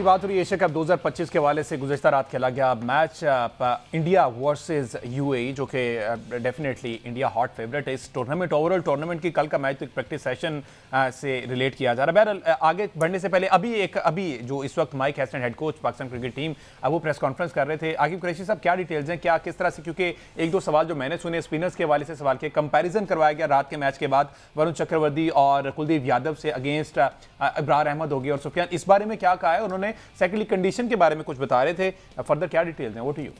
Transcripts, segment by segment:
बात हो रही है एशिया कप 2025 के हवाले से। गुज़श्ता रात खेला गया मैच इंडिया वर्सेस यूएई, जो कि डेफिनेटली इंडिया हॉट फेवरेट है इस टूर्नामेंट। ओवरऑल टूर्नामेंट की कल का मैच तो एक प्रैक्टिस सेशन से रिलेट किया जा रहा है। बहरहाल आगे बढ़ने से पहले अभी जो इस वक्त mic Hesson head coach Pakistan cricket team वो प्रेस कॉन्फ्रेंस कर रहे थे। आकिब कुरैशी साहब, क्या डिटेल्स हैं, क्या किस तरह से, क्योंकि एक दो सवाल जो मैंने सुने स्पिनर्स के हवाले से सवाल किए, कंपैरिजन करवाया गया रात के मैच के बाद वरुण चक्रवर्ती और कुलदीप यादव से अगेंस्ट इब्रार अहमद होगी और सुफियान। इस बारे में क्या कहा है उन्होंने? सेकेंडली कंडीशन के बारे में कुछ बता रहे थे, फर्दर क्या डिटेल्स हैं? वो टू यू।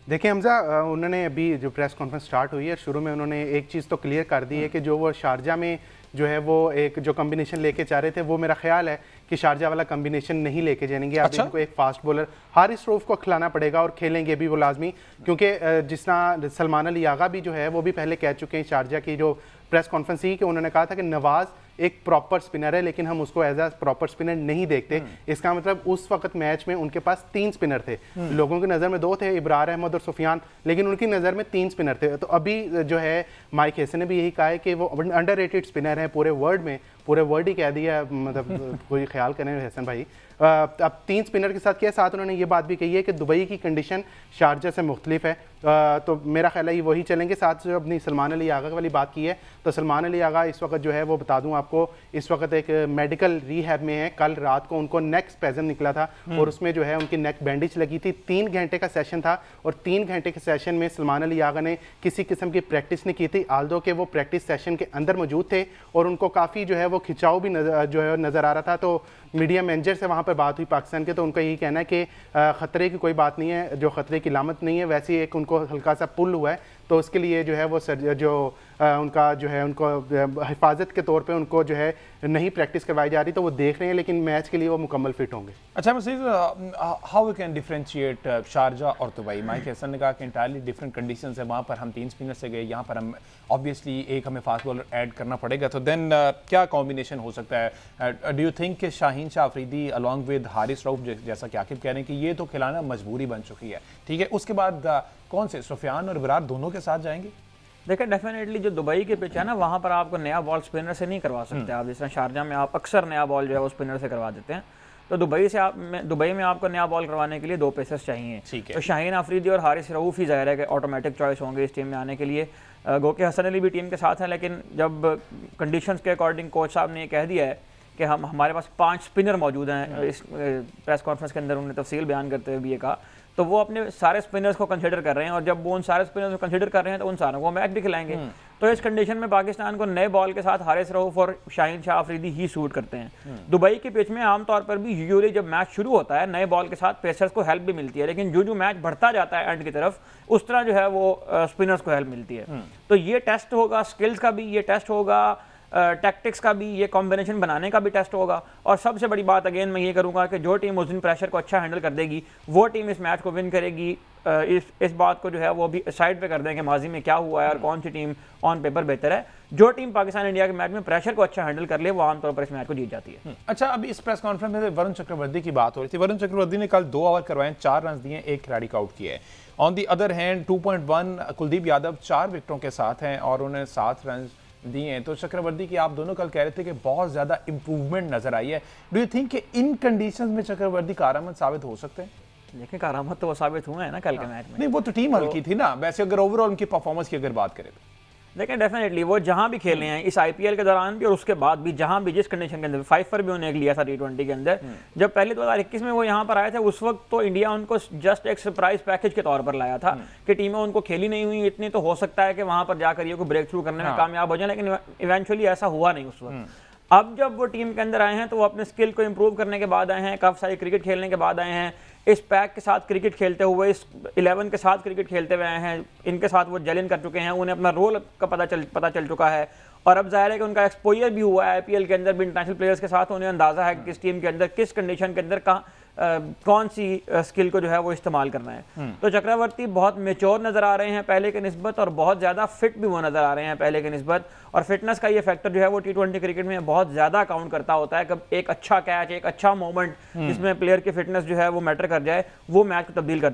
देखिए हमजा, उन्होंने अभी जो प्रेस कॉन्फ्रेंस स्टार्ट हुई है, शुरू में उन्होंने एक चीज़ तो क्लियर कर दी है कि जो वो शारजा में जो है वो एक जो कम्बिनेशन लेके जा रहे थे, वो मेरा ख्याल है कि शारजा वाला कम्बिनेशन नहीं लेके जाएंगे। अब इनको एक फास्ट बॉलर हारिस रऊफ को खिलाना पड़ेगा और खेलेंगे भी वो लाजमी, क्योंकि जिस तरह सलमान अली आगा भी जो है वो भी पहले कह चुके हैं शारजा की जो प्रेस कॉन्फ्रेंस थी कि उन्होंने कहा था कि नवाज एक प्रॉपर स्पिनर है, लेकिन हम उसको एज अ प्रॉपर स्पिनर नहीं देखते। इसका मतलब उस वक्त मैच में उनके पास 3 स्पिनर थे। लोगों की नज़र में 2 थे, इब्रार अहमद और सुफियान, लेकिन उनकी नज़र में 3 स्पिनर थे। तो अभी जो है माइक हैसन ने भी यही कहा है कि वो अंडररेटेड स्पिनर है पूरे वर्ल्ड में, पूरे वर्ल्ड ही कह दिया, मतलब कोई ख्याल करें हैसन भाई। अब 3 स्पिनर के साथ क्या, साथ उन्होंने ये बात भी कही है कि दुबई की कंडीशन शारजा से मुख्तलिफ है, तो मेरा ख्याल है ये वही चलेंगे। साथ जो अपनी सलमान अली आगा वाली बात की है, तो सलमान अली आगा इस वक्त जो है वो बता दूं आपको, इस वक्त एक मेडिकल रिहैब में है। कल रात को उनको नेक स्पैज़म निकला था और उसमें जो है उनकी नेक बैंडेज लगी थी। 3 घंटे का सेशन था और 3 घंटे के सेशन में सलमान अली आगा ने किसी किस्म की प्रैक्टिस नहीं की थी, आल्दो के वो प्रैक्टिस सेशन के अंदर मौजूद थे और उनको काफ़ी जो है वो खिंचाव भी नज़र आ रहा था। तो मीडिया मैनेजर से वहाँ पर बात हुई पाकिस्तान के, तो उनका यही कहना है कि ख़तरे की कोई बात नहीं है, जो ख़तरे की लामत नहीं है, वैसे एक उनको हल्का सा पुल हुआ है, तो उसके लिए जो है वो उनका जो है उनको हिफाजत के तौर पे उनको जो है नहीं प्रैक्टिस करवाई जा रही, तो वो देख रहे हैं, लेकिन मैच के लिए वो मुकम्मल फिट होंगे। अच्छा Masid, how we can differentiate Sharjah और दुबई? माइक हैसन ने कहा कि इंटायरली डिफरेंट कंडीशंस है, वहाँ पर हम 3 स्पिनर से गए, यहाँ पर हम ऑब्वियसली एक हमें फास्ट बॉलर ऐड करना पड़ेगा, तो देन क्या कॉम्बिनेशन हो सकता है? डू यू थिंक कि शाहीन शाह अफरीदी अलॉन्ग विद हारिस रऊफ, जैसा कि आकिब कह रहे हैं कि ये तो खिलाना मजबूरी बन चुकी है, ठीक है, उसके बाद कौन से सुफियान और इब्रार दोनों के साथ जाएंगे? देखिए डेफिनेटली जो दुबई के पिच है ना, वहाँ पर आपको नया बॉल स्पिनर से नहीं करवा सकते आप। जिस तरह शारजा में आप अक्सर नया बॉल जो है वो स्पिनर से करवा देते हैं, तो दुबई में आपको नया बॉल करवाने के लिए 2 पेसर्स चाहिए। तो शाहीन अफरीदी और हारिस रऊफ ही ज़ाहिर है कि ऑटोमेटिक चॉइस होंगे इस टीम में आने के लिए। गो के हसन अली भी टीम के साथ हैं, लेकिन जब कंडीशंस के अकॉर्डिंग कोच साहब ने कह दिया है कि हमारे पास 5 स्पिनर मौजूद हैं, इस प्रेस कॉन्फ्रेंस के अंदर उन्होंने तफसील बयान करते हुए भी ये कहा, तो वो अपने सारे स्पिनर्स को कंसीडर कर रहे हैं, और जब वो उन सारे स्पिनर्स को कंसीडर कर रहे हैं तो उन सारों को मैच भी खिलाएंगे। तो इस कंडीशन में पाकिस्तान को नए बॉल के साथ हारिस रऊफ और शाहीन शाह अफरीदी ही सूट करते हैं। दुबई के पिच में आमतौर पर भी यूजुअली जब मैच शुरू होता है नए बॉल के साथ पेसर्स को हेल्प भी मिलती है, लेकिन जो मैच बढ़ता जाता है एंड की तरफ, उस तरह जो है वो स्पिनर्स को हेल्प मिलती है। तो ये टेस्ट होगा, स्किल्स का भी ये टेस्ट होगा, टैक्टिक्स का भी, ये कॉम्बिनेशन बनाने का भी टेस्ट होगा। और सबसे बड़ी बात अगेन मैं ये करूंगा कि जो टीम उस दिन प्रेशर को अच्छा हैंडल कर देगी वो टीम इस मैच को विन करेगी। इस बात को जो है वो भी साइड पे कर दें कि माजी में क्या हुआ है और कौन सी टीम ऑन पेपर बेहतर है। जो टीम पाकिस्तान इंडिया के मैच में प्रेशर को अच्छा हैंडल कर ले वो आमतौर पर इस मैच को जीत जाती है। अच्छा, अभी इस प्रेस कॉन्फ्रेंस में वरुण चक्रवर्ती की बात हो रही थी। वरुण चक्रवर्ती ने कल 2 ओवर करवाए, 4 रन दिए, 1 खिलाड़ी को आउट किया है। On the other hand 2.1 Kuldeep Yadav 4 विकेटों के साथ हैं और उन्हें 7 रन दिए हैं। तो चक्रवर्ती की आप दोनों कल कह रहे थे कि बहुत ज़्यादा इंप्रूवमेंट नजर आई है। डू यू थिंक कि इन कंडीशंस में चक्रवर्ती कारआमद साबित हो सकते हैं? देखिए कारआमद तो वो साबित हुए हैं ना कल के मैच में। नहीं, वो तो टीम हल्की थी ना, वैसे अगर ओवरऑल उनकी परफॉर्मेंस की अगर बात करें तो देखिए डेफिनेटली वो जहां भी खेले हैं इस आईपीएल के दौरान भी और उसके बाद भी, जहां भी जिस कंडीशन के अंदर 5 पर भी उन्हें लिया था T20 के अंदर, जब पहले 2021 में वो यहां पर आए थे, उस वक्त तो इंडिया उनको जस्ट एक सरप्राइज पैकेज के तौर पर लाया था कि टीमें उनको खेली नहीं हुई इतनी, तो हो सकता है कि वहां पर जाकर ये कोई ब्रेक थ्रू करने में कामयाब हो जाए, लेकिन इवेंचुअली ऐसा हुआ नहीं उस वक्त। अब जब वो टीम के अंदर आए हैं तो वो अपने स्किल को इंप्रूव करने के बाद आए हैं, काफ़ी सारी क्रिकेट खेलने के बाद आए हैं, इस पैक के साथ क्रिकेट खेलते हुए, इस 11 के साथ क्रिकेट खेलते हुए आए हैं, इनके साथ वो जेलिन कर चुके हैं, उन्हें अपना रोल का पता चल चुका है, और अब जाहिर है कि उनका एक्सपोजर भी हुआ है आईपीएल के अंदर भी इंटरनेशनल प्लेयर्स के साथ, उन्हें अंदाजा है कि किस टीम के अंदर किस कंडीशन के अंदर कौन सी स्किल को जो है वो इस्तेमाल करना है। तो चक्रवर्ती बहुत मेच्योर नज़र आ रहे हैं पहले के निस्बत, और बहुत ज़्यादा फिट भी वो नज़र आ रहे हैं पहले के निस्बत, और फिटनेस का ये फैक्टर जो है वो T20 क्रिकेट में बहुत ज़्यादा काउंट करता होता है। कब एक अच्छा कैच, एक अच्छा मोमेंट जिसमें प्लेयर की फिटनेस जो है वो मैटर कर जाए, वो मैच को तब्दील कर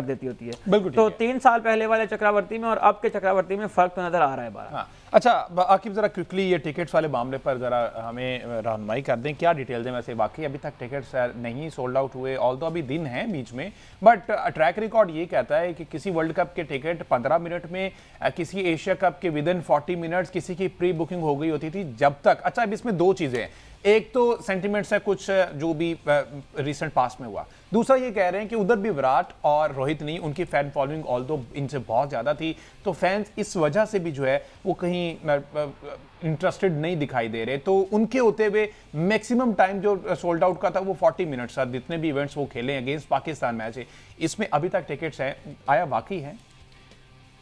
देती होती है। तो 3 साल पहले वाले चक्रवर्ती में और अब के चक्रवर्ती में फ़र्क तो नज़र आ रहा है। अच्छा आकिब, ज़रा क्विकली ये टिकट्स वाले मामले पर ज़रा हमें रहनुमाई कर दें, क्या डिटेल्स हैं? वैसे वाकई अभी तक टिकट्स नहीं सोल्ड आउट हुए, ऑल तो अभी दिन है बीच में, बट ट्रैक रिकॉर्ड ये कहता है कि किसी वर्ल्ड कप के टिकट 15 मिनट में, किसी एशिया कप के विदिन 40 मिनट्स किसी की प्री बुकिंग हो गई होती थी जब तक। अच्छा, अब इसमें दो चीज़ें हैं, एक तो सेंटिमेंट्स है कुछ जो भी रिसेंट पास्ट में हुआ, दूसरा ये कह रहे हैं कि उधर भी विराट और रोहित नहीं, उनकी फैन फॉलोइंग ऑल दो इनसे बहुत ज़्यादा थी, तो फैंस इस वजह से भी जो है वो कहीं इंटरेस्टेड नहीं दिखाई दे रहे। तो उनके होते हुए मैक्सिमम टाइम जो सोल्ड आउट का था वो 40 मिनट्स था, जितने भी इवेंट्स वो खेले अगेंस्ट पाकिस्तान मैच है, इसमें अभी तक टिकट्स हैं, आया वाकई है?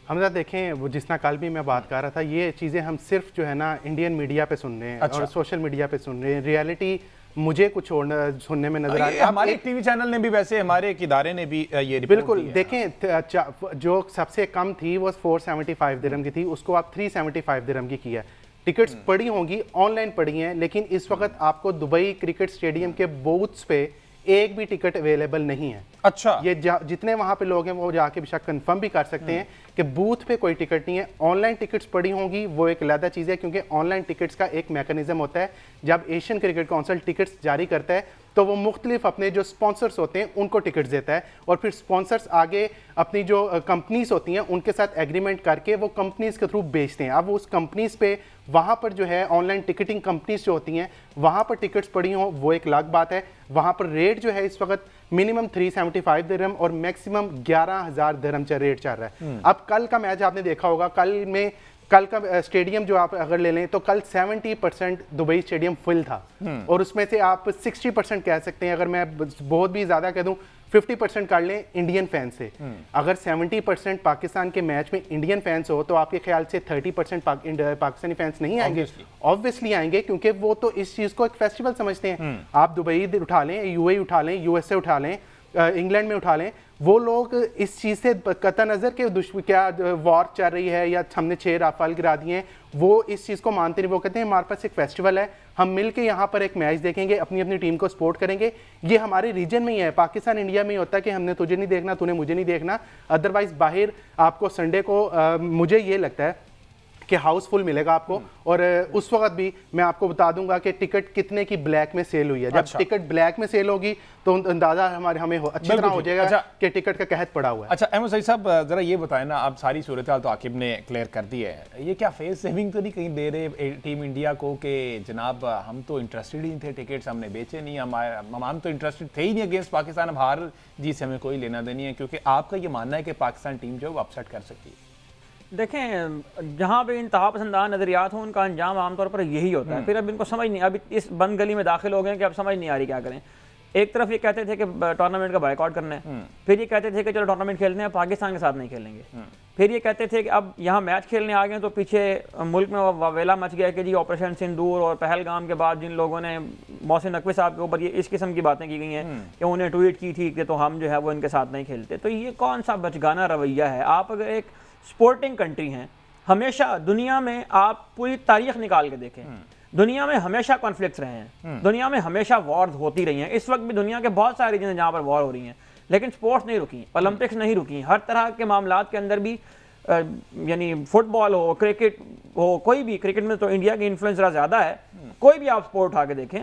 हम जरा देखें, वो जितना कल भी मैं बात कर रहा था, ये चीज़ें हम सिर्फ जो है ना इंडियन मीडिया पे सुन रहे हैं। अच्छा। और सोशल मीडिया पे सुन रहे हैं, रियलिटी मुझे कुछ सुनने में नजर आ रहा है। हमारे टीवी चैनल ने भी, वैसे हमारे एक इदारे ने भी ये रिपोर्ट बिल्कुल देखें, जो सबसे कम थी वो 475 दिरहम की थी, उसको आप 375 दिरहम की किया। टिकट्स पड़ी होंगी, ऑनलाइन पड़ी हैं, लेकिन इस वक्त आपको दुबई क्रिकेट स्टेडियम के बूथ्स पे एक भी टिकट अवेलेबल नहीं है। अच्छा, ये जितने वहां पे लोग हैं वो जाके बेशक कंफर्म भी कर सकते हैं कि बूथ पे कोई टिकट नहीं है। ऑनलाइन टिकट्स पड़ी होंगी, वो एक अलग चीज़ है, क्योंकि ऑनलाइन टिकट्स का एक मैकेनिज्म होता है, जब एशियन क्रिकेट काउंसिल टिकट्स जारी करता है तो वो मुख्तलिफ अपने जो स्पॉन्सर्स होते हैं उनको टिकट्स देता है, और फिर स्पॉन्सर्स आगे अपनी जो कंपनीज होती हैं उनके साथ एग्रीमेंट करके वो कंपनीज के थ्रू बेचते हैं। अब उस कंपनीज पे वहाँ पर जो है ऑनलाइन टिकटिंग कंपनीज जो होती हैं वहाँ पर टिकट्स पड़ी हों, वो एक अलग बात है। वहाँ पर रेट जो है इस वक्त मिनिमम 375 दिरहम और मैक्सिमम 11,000 दिरहम रेट चल रहा है। अब कल का मैच आपने देखा होगा, कल का स्टेडियम जो आप अगर ले लें तो कल 70% दुबई स्टेडियम फुल था, और उसमें से आप 60% कह सकते हैं, अगर मैं बहुत भी ज्यादा कह दूं 50% कर लें इंडियन फैन से। अगर 70% पाकिस्तान के मैच में इंडियन फैंस हो तो आपके ख्याल से 30% पाकिस्तानी फैंस नहीं आएंगे? ऑब्वियसली आएंगे, क्योंकि वो तो इस चीज को एक फेस्टिवल समझते हैं। आप दुबई उठा लें, यूएई उठा लें, यूएसए उठा लें, इंग्लैंड में उठा लें, वो लोग इस चीज़ से कतई नज़र के क्या वॉर चल रही है या हमने 6 राफेल गिरा दिए हैं, वो इस चीज़ को मानते नहीं। वो कहते हैं हमारे पास एक फेस्टिवल है, हम मिल के यहाँ पर एक मैच देखेंगे, अपनी अपनी टीम को सपोर्ट करेंगे। ये हमारे रीजन में ही है, पाकिस्तान इंडिया में ही होता है कि हमने तुझे नहीं देखना, तूने मुझे नहीं देखना। अदरवाइज बाहर आपको संडे को मुझे ये लगता है कि हाउसफुल मिलेगा आपको। और उस वक्त भी मैं आपको बता दूंगा कि टिकट कितने की ब्लैक में सेल हुई है। जब टिकट ब्लैक में सेल होगी तो अंदाजा हमें अच्छी तरह हो जाएगा कि टिकट का कहत पड़ा हुआ है। अच्छा अहमद सईद साहब, जरा ये बताएं ना, आप सारी सूरत हाल तो आकिब ने क्लियर कर दी है, ये क्या फेस सेविंग तो नहीं कहीं दे रहे टीम इंडिया को कि जनाब हम तो इंटरेस्टेड ही थे, टिकट्स हमने बेचे नहीं, हम तो इंटरेस्टेड थे ही नहीं अगेंस्ट पाकिस्तान, अब हार जी से हमें कोई लेना देनी है, क्योंकि आपका ये मानना है कि पाकिस्तान टीम जो है वो अपसेट कर सकती है? देखें, जहाँ पे इंतहा पसंदा नज़रियात हो उनका अंजाम आमतौर पर यही होता है। फिर अब इनको समझ नहीं, अब इस बंद गली में दाखिल हो गए कि अब समझ नहीं आ रही क्या करें। एक तरफ ये कहते थे कि टूर्नामेंट का बायकॉट करना है, फिर ये कहते थे कि चलो टूर्नामेंट खेलते हैं, पाकिस्तान के साथ नहीं खेलेंगे, फिर ये कहते थे कि अब यहाँ मैच खेलने आ गए तो पीछे मुल्क में वावेला मच गया कि जी ऑपरेशन सिंदूर और पहलगाम के बाद जिन लोगों ने मोहसिन नकवी साहब के ऊपर ये इस किस्म की बातें की गई हैं कि उन्हें ट्वीट की थी कि तो हम जो है वो इनके साथ नहीं खेलते। तो ये कौन सा बचगाना रवैया है? आप अगर एक स्पोर्टिंग कंट्री हैं, हमेशा दुनिया में आप पूरी तारीख निकाल के देखें, दुनिया में हमेशा कॉन्फ्लिक्ट्स रहे हैं, दुनिया में हमेशा वॉर्स होती रही हैं। इस वक्त भी दुनिया के बहुत सारे रीजन हैं जहाँ पर वॉर हो रही हैं, लेकिन स्पोर्ट्स नहीं रुकी, ओलंपिक्स नहीं रुकी। हर तरह के मामलात के अंदर भी यानी फुटबॉल हो, क्रिकेट हो, कोई भी, क्रिकेट में तो इंडिया की इन्फ्लुएंस ज़रा ज़्यादा है, कोई भी आप स्पोर्ट उठा के देखें,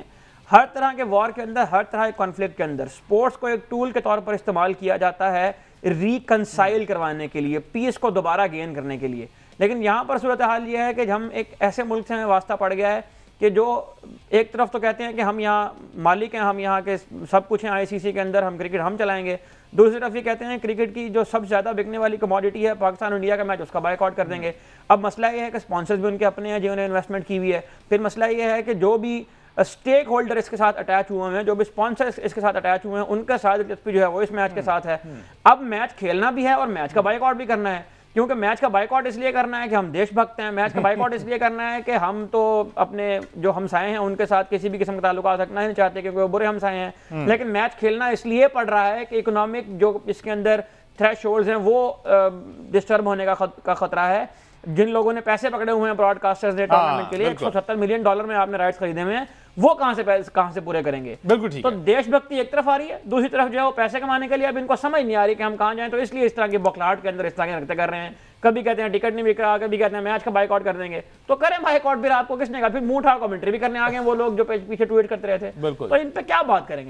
हर तरह के वॉर के अंदर, हर तरह के कॉन्फ्लिक्ट के अंदर स्पोर्ट्स को एक टूल के तौर पर इस्तेमाल किया जाता है रिकंसाइल करवाने के लिए, पीस को दोबारा गेन करने के लिए। लेकिन यहाँ पर सूरत हाल ये है कि हम एक ऐसे मुल्क से हमें वास्ता पड़ गया है कि जो एक तरफ तो कहते हैं कि हम यहाँ मालिक हैं, हम यहाँ के सब कुछ हैं, आईसीसी के अंदर हम क्रिकेट हम चलाएंगे, दूसरी तरफ ये कहते हैं क्रिकेट की जो सबसे ज़्यादा बिकने वाली कमोडिटी है पाकिस्तान इंडिया का मैच, उसका बायकॉट कर देंगे। अब मसला ये है कि स्पॉन्सर्स भी उनके अपने हैं जिन्होंने इन्वेस्टमेंट की हुई है। फिर मसला ये है कि जो भी स्टेक होल्डर इसके साथ अटैच हुए हैं, जो भी स्पॉन्सर इसके साथ अटैच हुए हैं, उनका साथ दिलचस्पी जो है वो इस मैच के साथ है। अब मैच खेलना भी है और मैच का बायकॉट भी करना है, क्योंकि मैच का बायकॉट इसलिए करना है कि हम देशभक्त हैं, मैच का बायकॉट इसलिए करना है कि हम तो अपने जो हमसाए हैं उनके साथ किसी भी किस्म का ताल्लुकात रखना नहीं चाहते क्योंकि वो बुरे हमसाए हैं। लेकिन मैच खेलना इसलिए पड़ रहा है कि इकोनॉमिक जो इसके अंदर थ्रेशोल्ड्स हैं वो डिस्टर्ब होने का खतरा है। जिन लोगों ने पैसे पकड़े हुए हैं ब्रॉडकास्टर्स ने टूर्नामेंट के लिए, $170 मिलियन में आपने राइट्स खरीदे हुए हैं, वो कहां से पूरे करेंगे? बिल्कुल ठीक तो देशभक्ति एक तरफ आ रही है, दूसरी तरफ जो है वो पैसे कमाने के लिए अब इनको समझ नहीं आ रही कि हम कहां जाएं, तो इसलिए इस तरह की बौखलाहट के अंदर इस तरह के रखते कर रहे हैं कभी कहते हैं टिकट नहीं बिक रहा, कभी कहते हैं मैच का बाइकआउट कर देंगे। तो करें बाइकआउट, फिर आपको किसने कहा? फिर मुंह उठा कमेंट्री भी करने आ गए वो लोग जो पीछे ट्वीट करते रहे थे। बिल्कुल। तो इन पे क्या बात करेंगे?